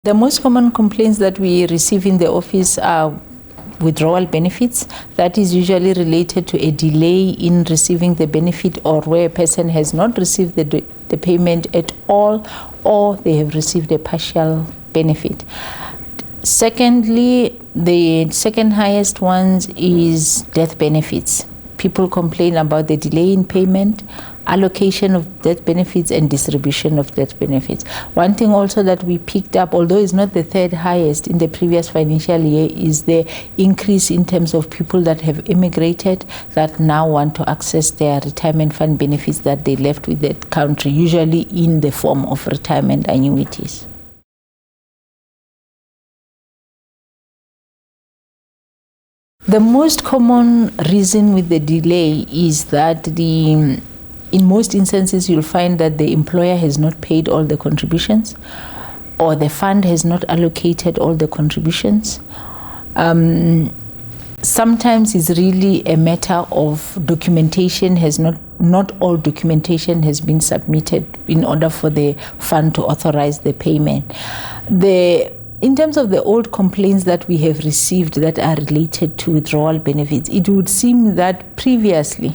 The most common complaints that we receive in the office are withdrawal benefits. That is usually related to a delay in receiving the benefit, or where a person has not received the payment at all, or they have received a partial benefit. Secondly, the second highest ones is death benefits. People complain about the delay in payment, allocation of death benefits, and distribution of death benefits. One thing also that we picked up, although it's not the third highest in the previous financial year, is the increase in terms of people that have immigrated that now want to access their retirement fund benefits that they left with the country, usually in the form of retirement annuities. The most common reason with the delay is that in most instances you'll find that the employer has not paid all the contributions, or the fund has not allocated all the contributions. Sometimes it's really a matter of documentation not all documentation has been submitted in order for the fund to authorize the payment. In terms of the old complaints that we have received that are related to withdrawal benefits, it would seem that previously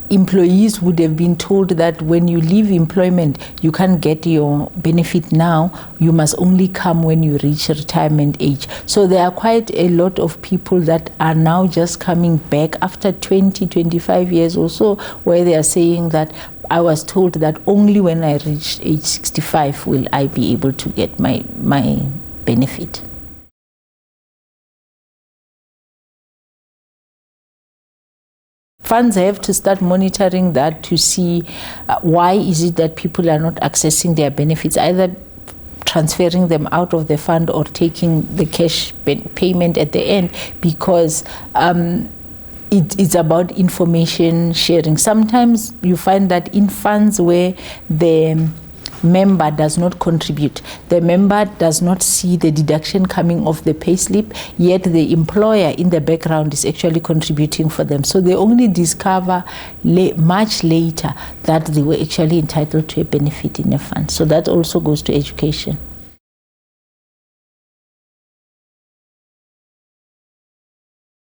employees would have been told that when you leave employment, you can't get your benefit now, you must only come when you reach retirement age. So there are quite a lot of people that are now just coming back after 20, 25 years or so, where they are saying that I was told that only when I reached age 65 will I be able to get my benefit. Funds have to start monitoring that to see why is it that people are not accessing their benefits, either transferring them out of the fund or taking the cash payment at the end, because it's about information sharing. Sometimes you find that in funds where the member does not contribute, the member does not see the deduction coming off the payslip, yet the employer in the background is actually contributing for them. So they only discover much later that they were actually entitled to a benefit in a fund. So that also goes to education.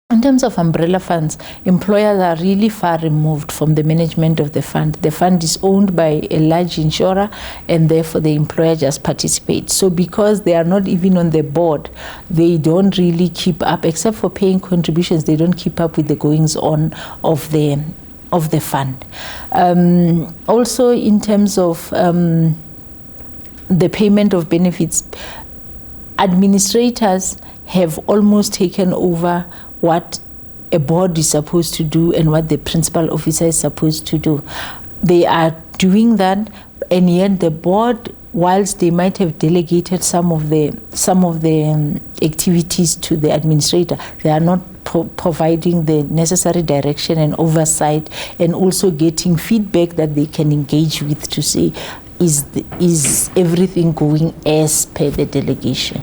In terms of umbrella funds, employers are really far removed from the management of the fund. The fund is owned by a large insurer, and therefore the employer just participates. So because they are not even on the board, they don't really keep up, except for paying contributions, they don't keep up with the goings on of the fund. Also, in terms of the payment of benefits, administrators have almost taken over what a board is supposed to do and what the principal officer is supposed to do. They are doing that, and yet the board, whilst they might have delegated some of the activities to the administrator, they are not providing the necessary direction and oversight, and also getting feedback that they can engage with to say, is everything going as per the delegation?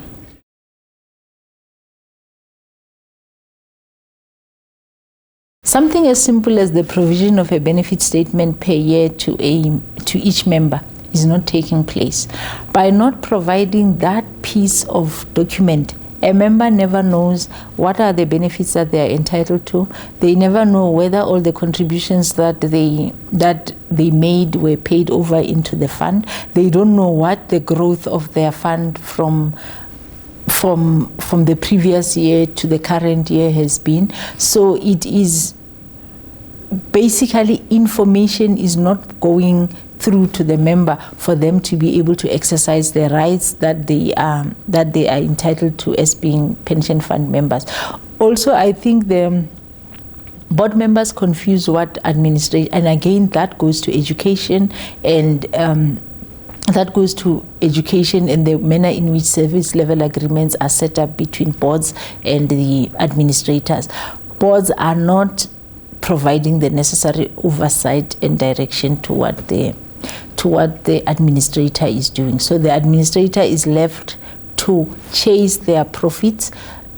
Something as simple as the provision of a benefit statement per year to each member is not taking place. By not providing that piece of document, a member never knows what are the benefits that they are entitled to. They never know whether all the contributions that they made were paid over into the fund. They don't know what the growth of their fund from the previous year to the current year has been. So it is basically, information is not going through to the member for them to be able to exercise the rights that they are entitled to as being pension fund members. Also, I think the board members confuse what administration, and again that goes to education, and that goes to education and the manner in which service level agreements are set up between boards and the administrators. Boards are not providing the necessary oversight and direction to what the administrator is doing. So the administrator is left to chase their profits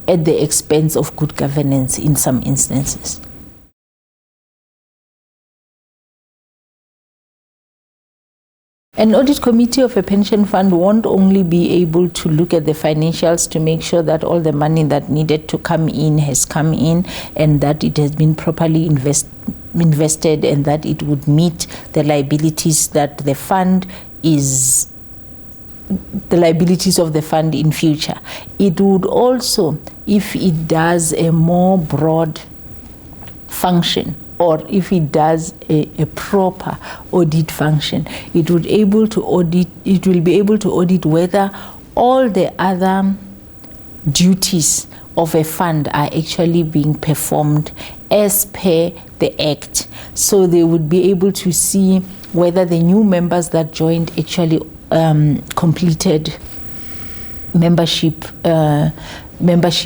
at the expense of good governance in some instances. An audit committee of a pension fund won't only be able to look at the financials to make sure that all the money that needed to come in has come in and that it has been properly invested and that it would meet the liabilities that the fund is, the liabilities of the fund in future. It would also, if it does a more broad function, or if it does a proper audit function, it will be able to audit whether all the other duties of a fund are actually being performed as per the Act. So they would be able to see whether the new members that joined actually completed membership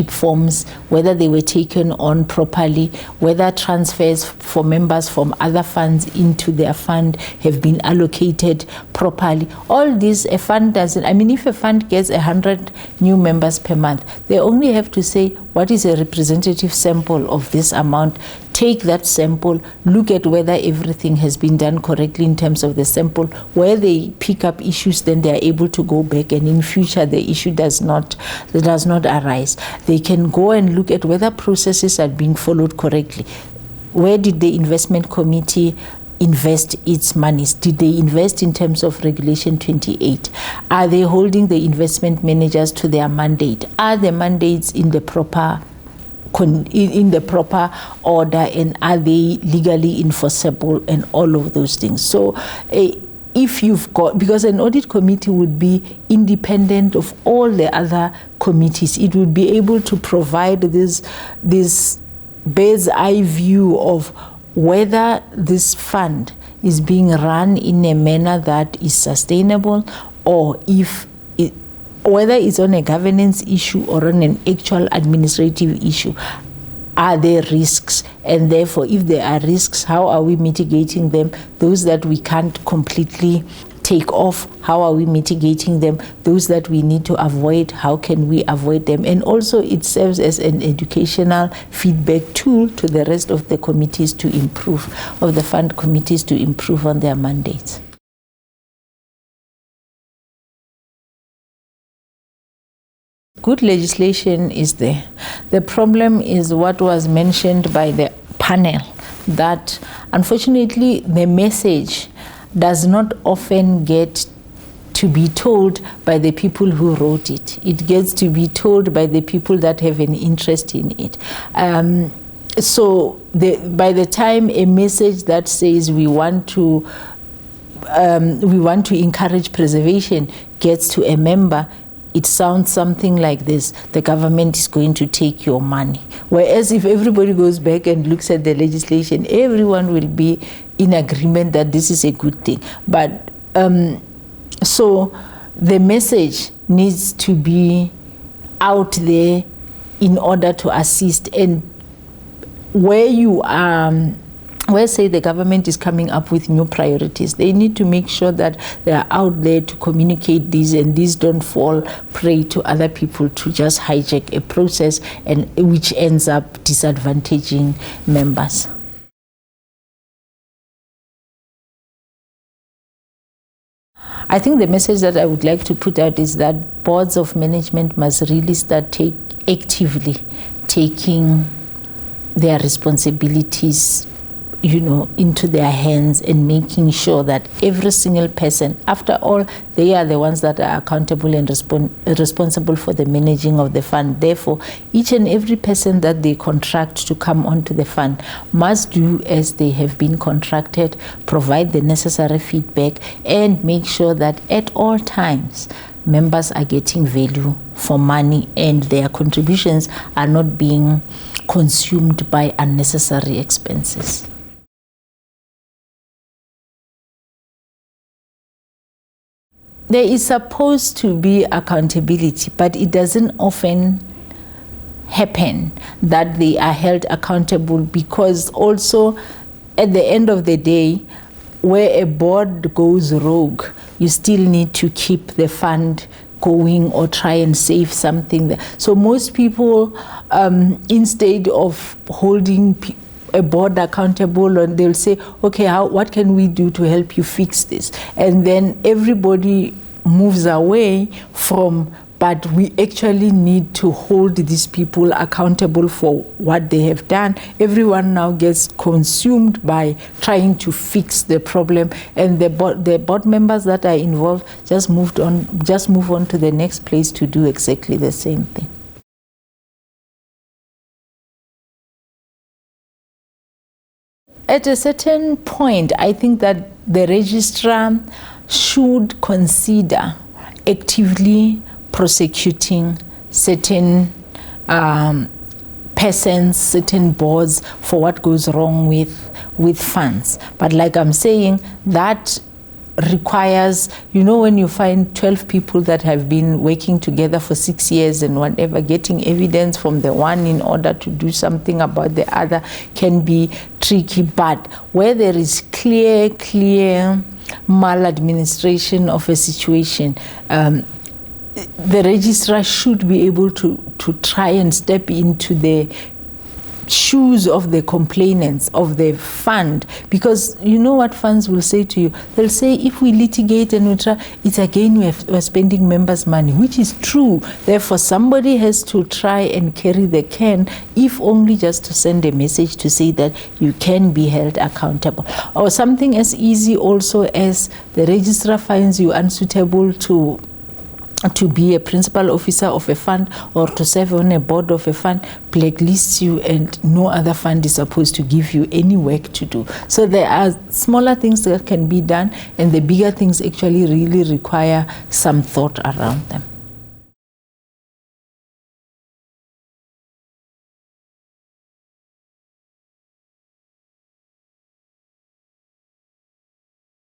forms, whether they were taken on properly, whether transfers for members from other funds into their fund have been allocated properly. All this, a fund doesn't, if a fund gets 100 new members per month, they only have to say what is a representative sample of this amount, take that sample, look at whether everything has been done correctly in terms of the sample. Where they pick up issues, then they are able to go back, and in future the issue does not arise. They can go and look at whether processes are being followed correctly. Where did the investment committee invest its monies? Did they invest in terms of Regulation 28? Are they holding the investment managers to their mandate? Are the mandates in the proper order, and are they legally enforceable, and all of those things? So if you've got, because an audit committee would be independent of all the other committees, it would be able to provide this bird's eye view of whether this fund is being run in a manner that is sustainable, or whether it's on a governance issue or on an actual administrative issue. Are there risks? And therefore, if there are risks, how are we mitigating them? Those that we can't completely take off, how are we mitigating them? Those that we need to avoid, how can we avoid them? And also it serves as an educational feedback tool to the rest of the committees to improve, of the fund committees to improve on their mandates. Good legislation is there. The problem is what was mentioned by the panel, that unfortunately the message does not often get to be told by the people who wrote it. It gets to be told by the people that have an interest in it. So by the time a message that says we want to encourage preservation gets to a member, it sounds something like this: the government is going to take your money. Whereas if everybody goes back and looks at the legislation, everyone will be in agreement that this is a good thing. But so the message needs to be out there in order to assist. And where you are, where say the government is coming up with new priorities, they need to make sure that they are out there to communicate these, and these don't fall prey to other people to just hijack a process, and which ends up disadvantaging members. I think the message that I would like to put out is that boards of management must really start actively taking their responsibilities, into their hands, and making sure that every single person, after all, they are the ones that are accountable and responsible for the managing of the fund. Therefore, each and every person that they contract to come onto the fund must do as they have been contracted, provide the necessary feedback, and make sure that at all times members are getting value for money and their contributions are not being consumed by unnecessary expenses. There is supposed to be accountability, but it doesn't often happen that they are held accountable, because also at the end of the day, where a board goes rogue, you still need to keep the fund going or try and save something there. So most people, instead of holding a board accountable, and they'll say, okay, what can we do to help you fix this? And then everybody moves away from, but we actually need to hold these people accountable for what they have done. Everyone now gets consumed by trying to fix the problem, and the board members that are involved just move on to the next place to do exactly the same thing. At a certain point, I think that the registrar should consider actively prosecuting certain persons, certain boards for what goes wrong with funds. But like I'm saying, that requires, when you find 12 people that have been working together for 6 years and whatever, getting evidence from the one in order to do something about the other can be tricky. But where there is clear maladministration of a situation, the registrar should be able to try and step into the shoes of the complainants of the fund, because you know what funds will say to you? They'll say, if we litigate and we try, it's again we're spending members' money, which is true. Therefore, somebody has to try and carry the can, if only just to send a message to say that you can be held accountable. Or something as easy also as the registrar finds you unsuitable to be a principal officer of a fund or to serve on a board of a fund, blacklists you, and no other fund is supposed to give you any work to do. So there are smaller things that can be done, and the bigger things actually really require some thought around them.